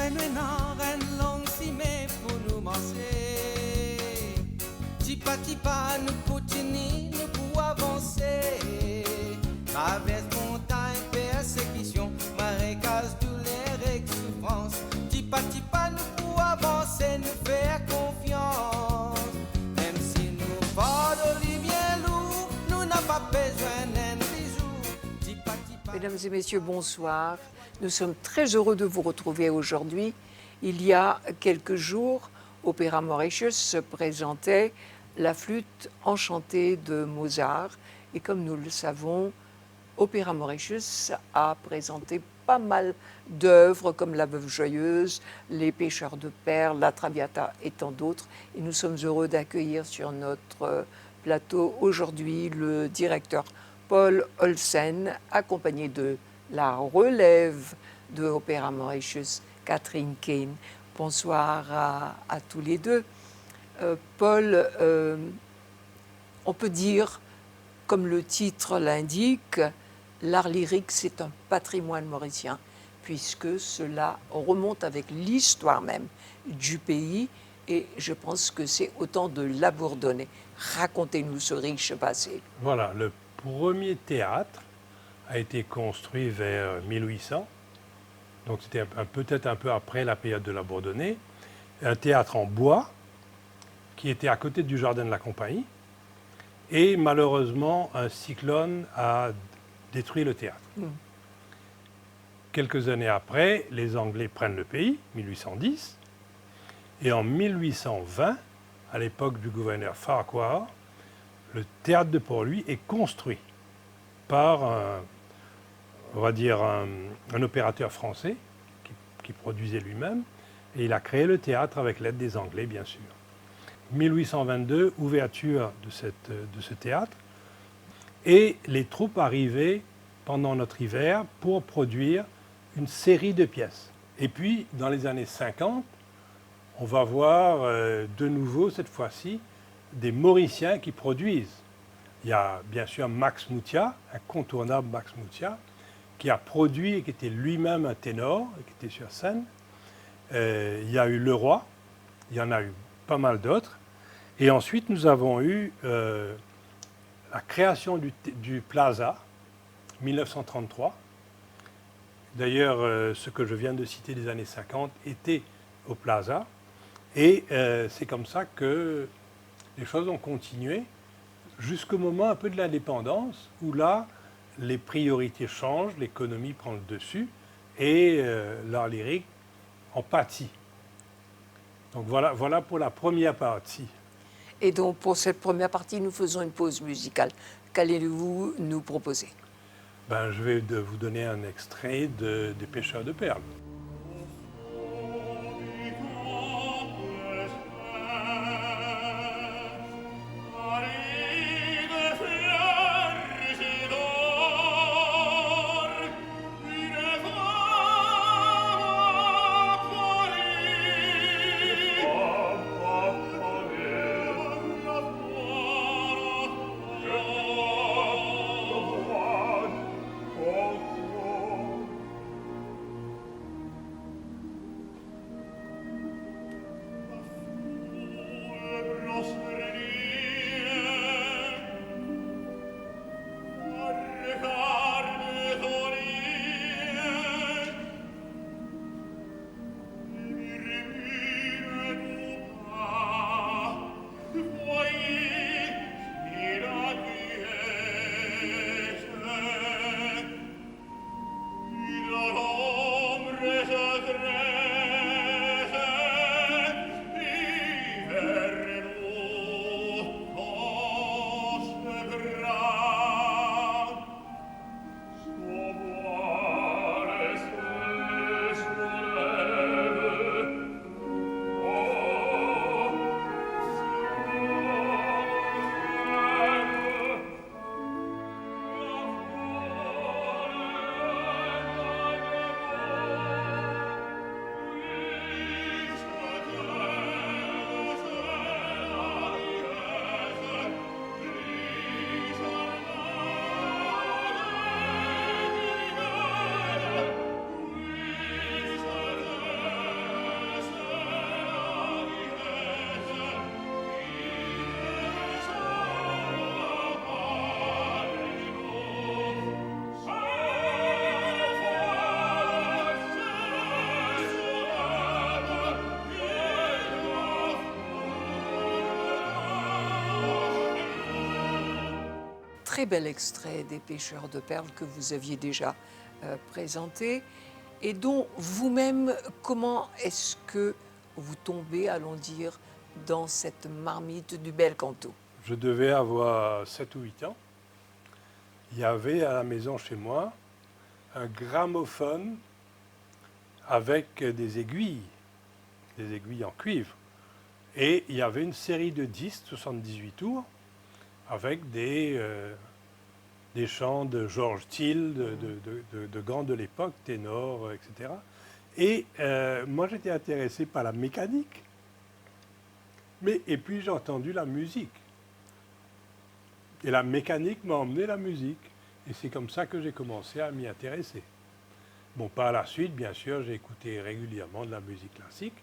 Reine long si mais pour nous marcher. Tipa tipa nous continuons, nous pour avancer. Traverse montagne, persécution, marécage, douleur et souffrance. Tipa tipa nous pour avancer, nous faire confiance. Même si nous portons les bien lourd, nous n'avons pas besoin d'un bijou. Tipa tipa. Mesdames et messieurs, bonsoir. Nous sommes très heureux de vous retrouver aujourd'hui. Il y a quelques jours, Opéra Mauritius se présentait la flûte enchantée de Mozart. Et comme nous le savons, Opéra Mauritius a présenté pas mal d'œuvres comme La Veuve Joyeuse, Les Pêcheurs de Perles, La Traviata et tant d'autres. Et nous sommes heureux d'accueillir sur notre plateau aujourd'hui le directeur Paul Olsen, accompagné de la relève de Opéra Mauritius, Catherine Kane. Bonsoir à tous les deux. Paul, on peut dire, comme le titre l'indique, l'art lyrique, c'est un patrimoine mauricien, puisque cela remonte avec l'histoire même du pays, et je pense que c'est autant de l'abourdonner. Racontez-nous ce riche passé. Voilà, le premier théâtre a été construit vers 1800, donc c'était peut-être un peu après la période de la Bourdonnais, un théâtre en bois qui était à côté du jardin de la Compagnie, et malheureusement un cyclone a détruit le théâtre. Quelques années après, les Anglais prennent le pays, 1810, et en 1820, à l'époque du gouverneur Farquhar, le théâtre de Port-Louis est construit par un opérateur français qui produisait lui-même, et il a créé le théâtre avec l'aide des Anglais, bien sûr. 1822, ouverture de ce théâtre, et les troupes arrivaient pendant notre hiver pour produire une série de pièces. Et puis, dans les années 50, on va voir de nouveau, cette fois-ci, des Mauriciens qui produisent. Il y a bien sûr Max Moutia, incontournable Max Moutia, qui a produit et qui était lui-même un ténor, et qui était sur scène. Il y a eu Leroy, il y en a eu pas mal d'autres. Et ensuite, nous avons eu la création du Plaza, 1933. D'ailleurs, ce que je viens de citer des années 50 était au Plaza. Et c'est comme ça que les choses ont continué jusqu'au moment un peu de l'indépendance, où là, les priorités changent, l'économie prend le dessus, et l'art lyrique en pâtit. Donc voilà pour la première partie. Et donc, pour cette première partie, nous faisons une pause musicale. Qu'allez-vous nous proposer? Je vais vous donner un extrait des Pêcheurs de Perles. très bel extrait des Pêcheurs de perles que vous aviez déjà présenté et dont vous-même, comment est-ce que vous tombez, allons dire, dans cette marmite du bel canto? Je devais avoir 7 ou 8 ans. Il y avait à la maison chez moi un gramophone avec des aiguilles en cuivre. Et il y avait une série de disques, 78 tours, avec des chants de George Thiel, de grands de l'époque, ténors, etc. Et moi, j'étais intéressé par la mécanique. Et puis, j'ai entendu la musique. Et la mécanique m'a emmené la musique. Et c'est comme ça que j'ai commencé à m'y intéresser. Bon, par la suite, bien sûr, j'ai écouté régulièrement de la musique classique,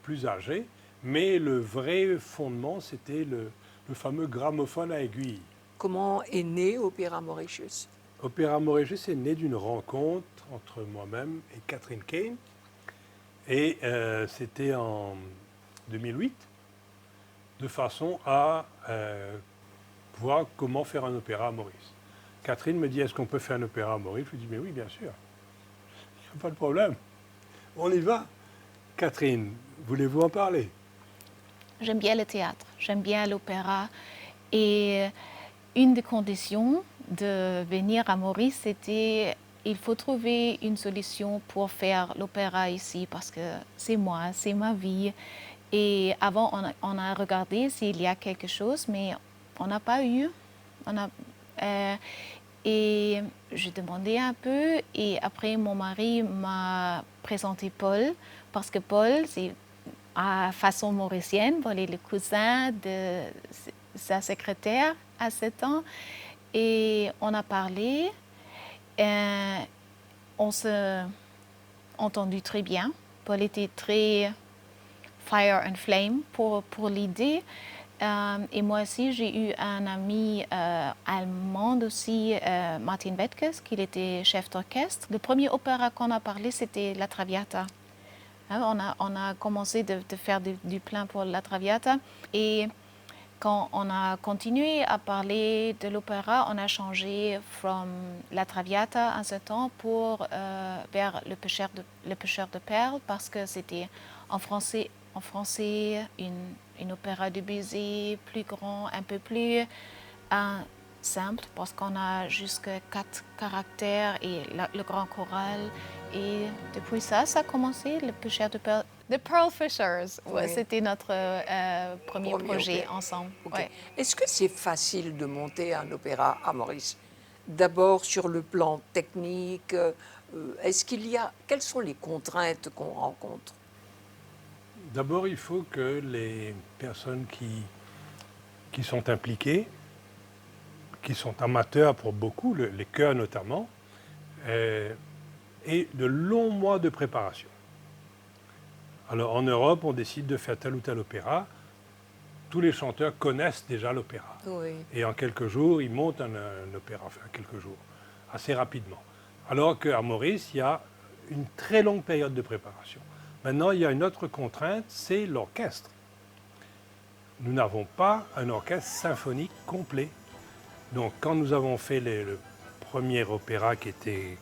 plus âgée. Mais le vrai fondement, c'était le fameux gramophone à aiguille. Comment est né Opéra Mauritius? Opéra Mauritius est né d'une rencontre entre moi-même et Catherine Kane. Et c'était en 2008, de façon à voir comment faire un opéra à Maurice. Catherine me dit, est-ce qu'on peut faire un opéra à Maurice? Je lui dis, mais oui, bien sûr. Il n'y a pas de problème. On y va. Catherine, voulez-vous en parler? J'aime bien le théâtre, j'aime bien l'opéra. Et une des conditions de venir à Maurice, c'était il faut trouver une solution pour faire l'opéra ici parce que c'est moi, c'est ma vie. Et avant, on a regardé s'il y a quelque chose, mais on n'a pas eu. Et j'ai demandé un peu et après mon mari m'a présenté Paul parce que Paul, c'est à façon mauricienne, Paul est le cousin de sa secrétaire à 7 ans. Et on a parlé, on s'est entendu très bien. Paul était très fire and flame pour l'idée. Et moi aussi, j'ai eu un ami allemand aussi, Martin Wettges, qui était chef d'orchestre. Le premier opéra qu'on a parlé, c'était La Traviata. On a commencé de faire du plan pour La Traviata. Et quand on a continué à parler de l'opéra, on a changé from La Traviata en ce temps vers Le Pêcheur de perles parce que c'était en français une opéra de Debussy plus grand, un peu plus simple parce qu'on a jusqu'à 4 caractères et le grand choral. Et depuis ça a commencé Le Pêcheur de perles. The Pearl Fishers, Oui. C'était notre premier projet ensemble. Okay. Ouais. Est-ce que c'est facile de monter un opéra à Maurice? D'abord sur le plan technique, quelles sont les contraintes qu'on rencontre? D'abord, il faut que les personnes qui sont impliquées, qui sont amateurs pour beaucoup, les chœurs notamment, aient de longs mois de préparation. Alors en Europe, on décide de faire tel ou tel opéra. Tous les chanteurs connaissent déjà l'opéra. Oui. Et en quelques jours, ils montent un opéra, enfin quelques jours, assez rapidement. Alors qu'à Maurice, il y a une très longue période de préparation. Maintenant, il y a une autre contrainte, c'est l'orchestre. Nous n'avons pas un orchestre symphonique complet. Donc quand nous avons fait le premier opéra qui était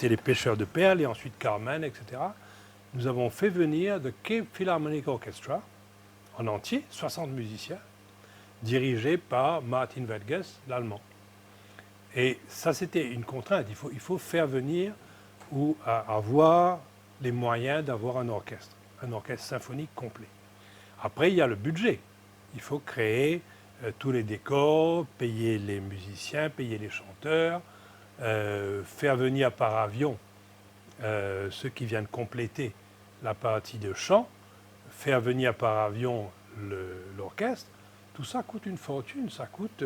Les Pêcheurs de perles et ensuite Carmen, etc., nous avons fait venir le Cape Philharmonic Orchestra en entier, 60 musiciens, dirigés par Martin Wettges, l'allemand. Et ça, c'était une contrainte. Il faut faire venir ou avoir les moyens d'avoir un orchestre symphonique complet. Après, il y a le budget. Il faut créer tous les décors, payer les musiciens, payer les chanteurs, faire venir par avion ceux qui viennent compléter la partie de chant, faire venir par avion l'orchestre. Tout ça coûte une fortune. Ça coûte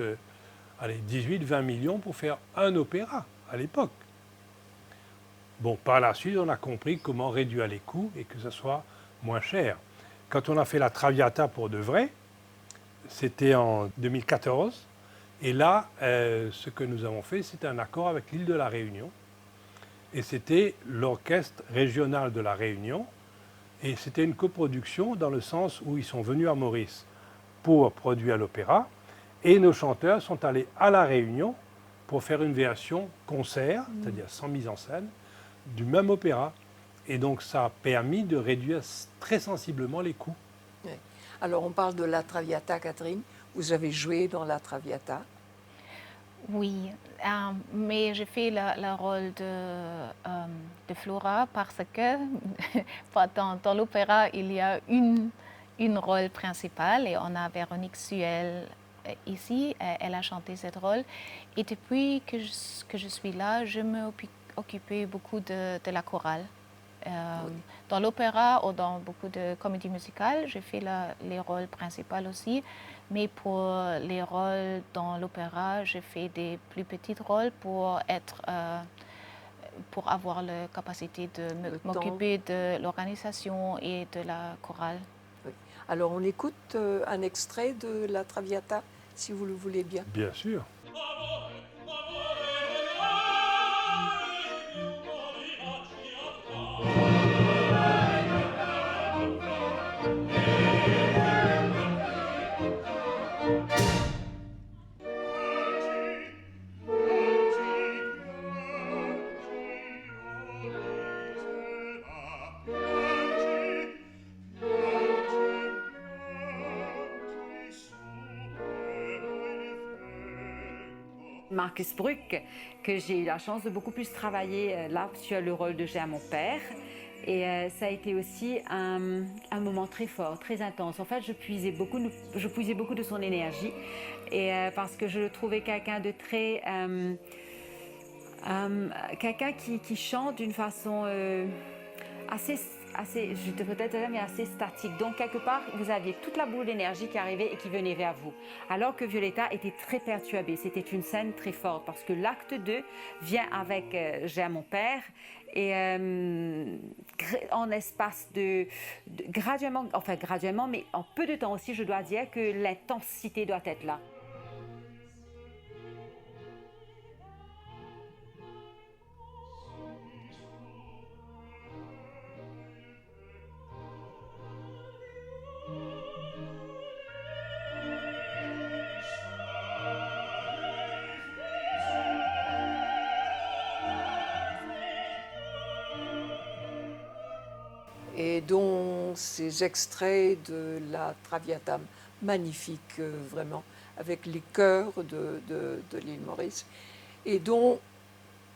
18-20 millions pour faire un opéra à l'époque. Bon, par la suite, on a compris comment réduire les coûts et que ça soit moins cher. Quand on a fait la Traviata pour de vrai, c'était en 2014. Et là, ce que nous avons fait, c'était un accord avec l'île de la Réunion. Et c'était l'orchestre régional de la Réunion. Et c'était une coproduction dans le sens où ils sont venus à Maurice pour produire l'opéra. Et nos chanteurs sont allés à La Réunion pour faire une version concert, c'est-à-dire sans mise en scène, du même opéra. Et donc ça a permis de réduire très sensiblement les coûts. Oui. Alors on parle de La Traviata, Catherine. Vous avez joué dans La Traviata. Oui, mais j'ai fait le rôle de Flora parce que dans l'opéra, il y a une rôle principale et on a Véronique Suel ici, elle a chanté ce rôle. Et depuis que je suis là, je me occupais beaucoup de la chorale. Oui. Dans l'opéra ou dans beaucoup de comédies musicales, j'ai fait les rôles principaux aussi. Mais pour les rôles dans l'opéra, j'ai fait des plus petits rôles pour avoir la capacité de m'occuper de l'organisation et de la chorale. Oui. Alors on écoute un extrait de La Traviata, si vous le voulez bien. Bien sûr. Marcus Bruck, que j'ai eu la chance de beaucoup plus travailler là sur le rôle de J'ai à mon père. Et ça a été aussi un moment très fort, très intense. En fait, je puisais beaucoup de son énergie et parce que je le trouvais quelqu'un de très... quelqu'un qui chante d'une façon assez, je devrais peut-être dire, mais assez statique. Donc, quelque part, vous aviez toute la boule d'énergie qui arrivait et qui venait vers vous. Alors que Violetta était très perturbée. C'était une scène très forte parce que l'acte 2 vient avec J'ai à mon père et en espace graduellement, mais en peu de temps aussi, je dois dire que l'intensité doit être là. Et dont ces extraits de La Traviata, magnifiques vraiment, avec les chœurs de l'île Maurice, et dont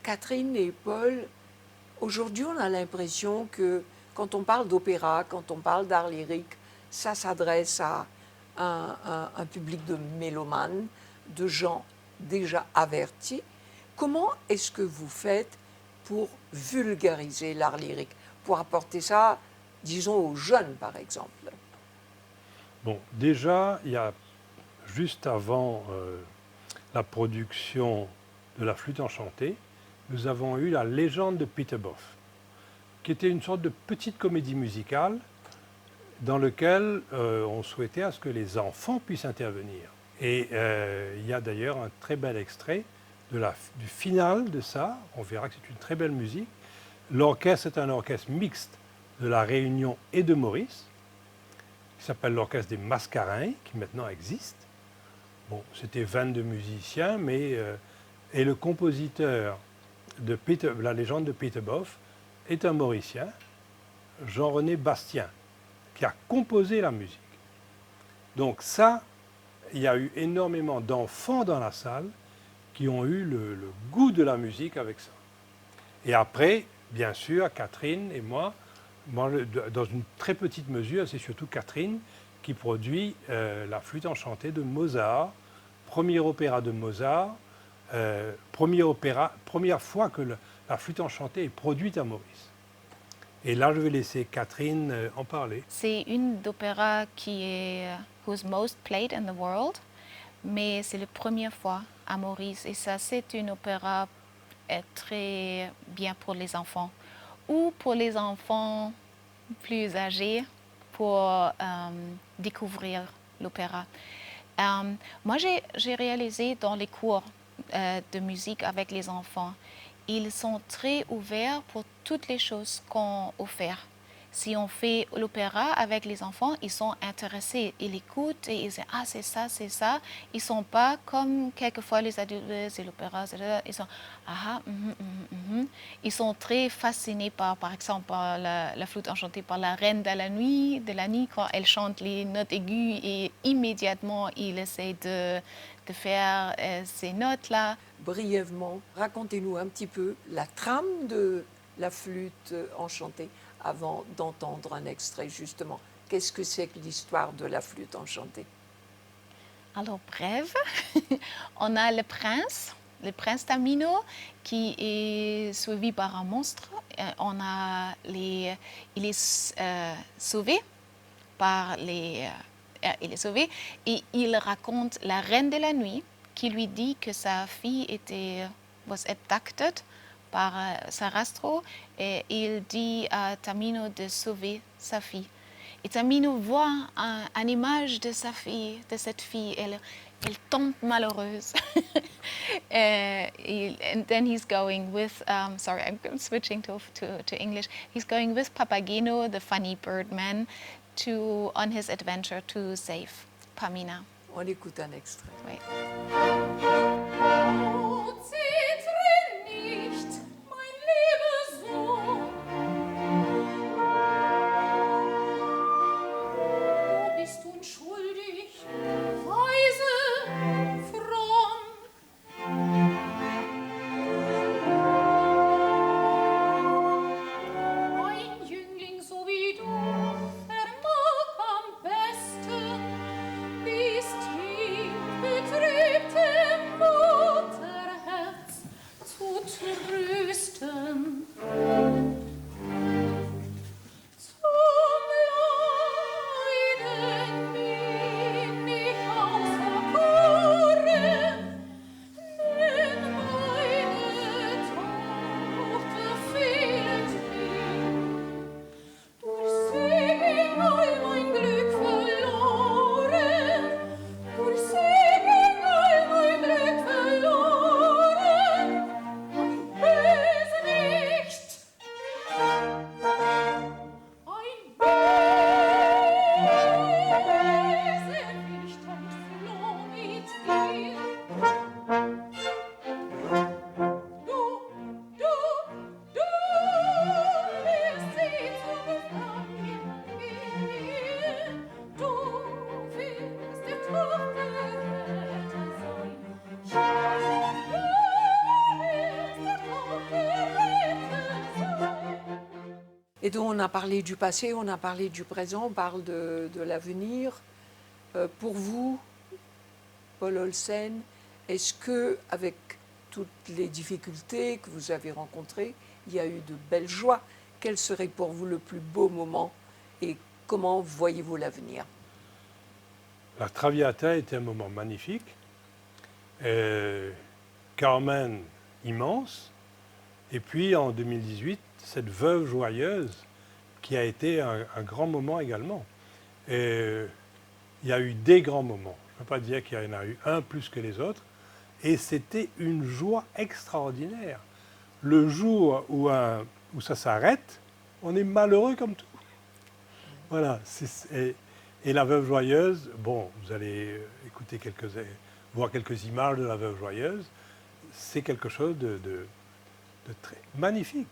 Catherine et Paul, aujourd'hui on a l'impression que quand on parle d'opéra, quand on parle d'art lyrique, ça s'adresse à un public de mélomanes, de gens déjà avertis. Comment est-ce que vous faites pour vulgariser l'art lyrique, pour apporter ça, disons, aux jeunes, par exemple? Bon, déjà, il y a juste avant la production de La Flûte enchantée, nous avons eu La Légende de Peter Boff, qui était une sorte de petite comédie musicale dans laquelle on souhaitait à ce que les enfants puissent intervenir. Et il y a d'ailleurs un très bel extrait du final de ça. On verra que c'est une très belle musique. L'orchestre est un orchestre mixte de La Réunion et de Maurice, qui s'appelle l'Orchestre des Mascarins, qui maintenant existe. Bon, c'était 22 musiciens, mais et le compositeur de La Légende de Peter Boff est un Mauricien, Jean-René Bastien, qui a composé la musique. Donc ça, il y a eu énormément d'enfants dans la salle qui ont eu le goût de la musique avec ça. Et après, bien sûr, Catherine et moi, dans une très petite mesure, c'est surtout Catherine qui produit La Flûte enchantée de Mozart, premier opéra de Mozart, première fois que La Flûte enchantée est produite à Maurice. Et là, je vais laisser Catherine en parler. C'est une opéra qui est who's most played in the world, mais c'est la première fois à Maurice. Et ça, c'est une opéra très bien pour les enfants ou pour les enfants plus âgés pour découvrir l'opéra. Moi, j'ai réalisé dans les cours de musique avec les enfants, ils sont très ouverts pour toutes les choses qu'on offre. si on fait l'opéra avec les enfants, ils sont intéressés, ils écoutent et ils disent « Ah, c'est ça, c'est ça ». Ils ne sont pas comme quelquefois les adultes, c'est l'opéra, ils sont « Ah, Ils sont très fascinés par exemple, par la flûte enchantée, par la reine de la nuit, quand elle chante les notes aiguës et immédiatement, il essaie de faire ces notes-là. Brièvement, racontez-nous un petit peu la trame de la flûte enchantée avant d'entendre un extrait justement. Qu'est-ce que c'est que l'histoire de la flûte enchantée? Alors, bref, on a le prince Tamino, qui est suivi par un monstre. Il est sauvé par il est sauvé et il raconte la reine de la nuit qui lui dit que sa fille was abducted par Sarastro et il dit à Tamino de sauver sa fille. Et Tamino voit une image de sa fille, de cette fille. Elle tombe malheureuse. And then he's going with, sorry, I'm switching to English. He's going with Papageno, the funny birdman, on his adventure to save Pamina. On écoute un extrait. Oui. Et donc on a parlé du passé, on a parlé du présent, on parle de l'avenir. Pour vous, Paul Olsen, est-ce que, avec toutes les difficultés que vous avez rencontrées, il y a eu de belles joies? Quel serait pour vous le plus beau moment et comment voyez-vous l'avenir? La Traviata était un moment magnifique. Carmen, immense. Et puis en 2018, cette veuve joyeuse qui a été un grand moment également. Et il y a eu des grands moments. Je ne peux pas dire qu'il y en a eu un plus que les autres. Et c'était une joie extraordinaire. Le jour où ça s'arrête, on est malheureux comme tout. Voilà. Et la veuve joyeuse, bon, vous allez voir quelques images de la veuve joyeuse. C'est quelque chose de très magnifique.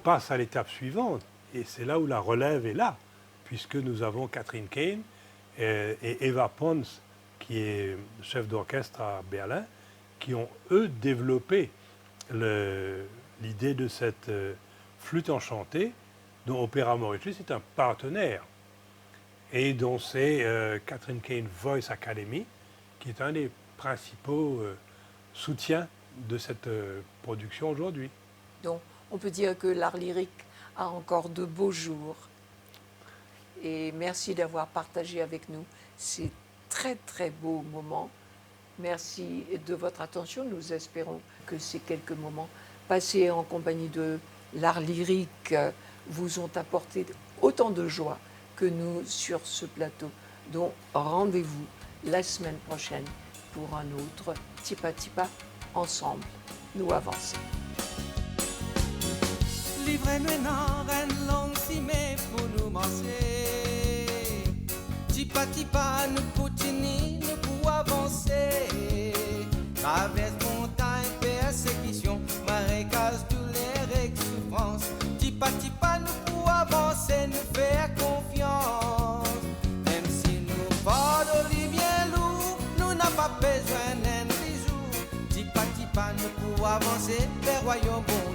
passe à l'étape suivante, et c'est là où la relève est là, puisque nous avons Catherine Kane et Eva Pons, qui est chef d'orchestre à Berlin, qui ont, eux, développé l'idée de cette flûte enchantée, dont Opéra Mauritius est un partenaire, et dont c'est Catherine Kane Voice Academy, qui est un des principaux soutiens de cette production aujourd'hui. Donc, on peut dire que l'art lyrique a encore de beaux jours. Et merci d'avoir partagé avec nous ces très très beaux moments. Merci de votre attention. Nous espérons que ces quelques moments passés en compagnie de l'art lyrique vous ont apporté autant de joie que nous sur ce plateau. Donc rendez-vous la semaine prochaine pour un autre Tipa Tipa ensemble. Nous avançons. Livrez maintenant une longue cimée pour nous marcher. Tipa Tipa nous continue, nous pour avancer. Traverse montagne, persécution, marécage, douleur et souffrance. Tipa Tipa nous pour avancer, nous faire confiance. Même si nous fardeau bien lourd, nous n'avons pas besoin d'un bijou. Tipa Tipa nous pour avancer vers royaume bon.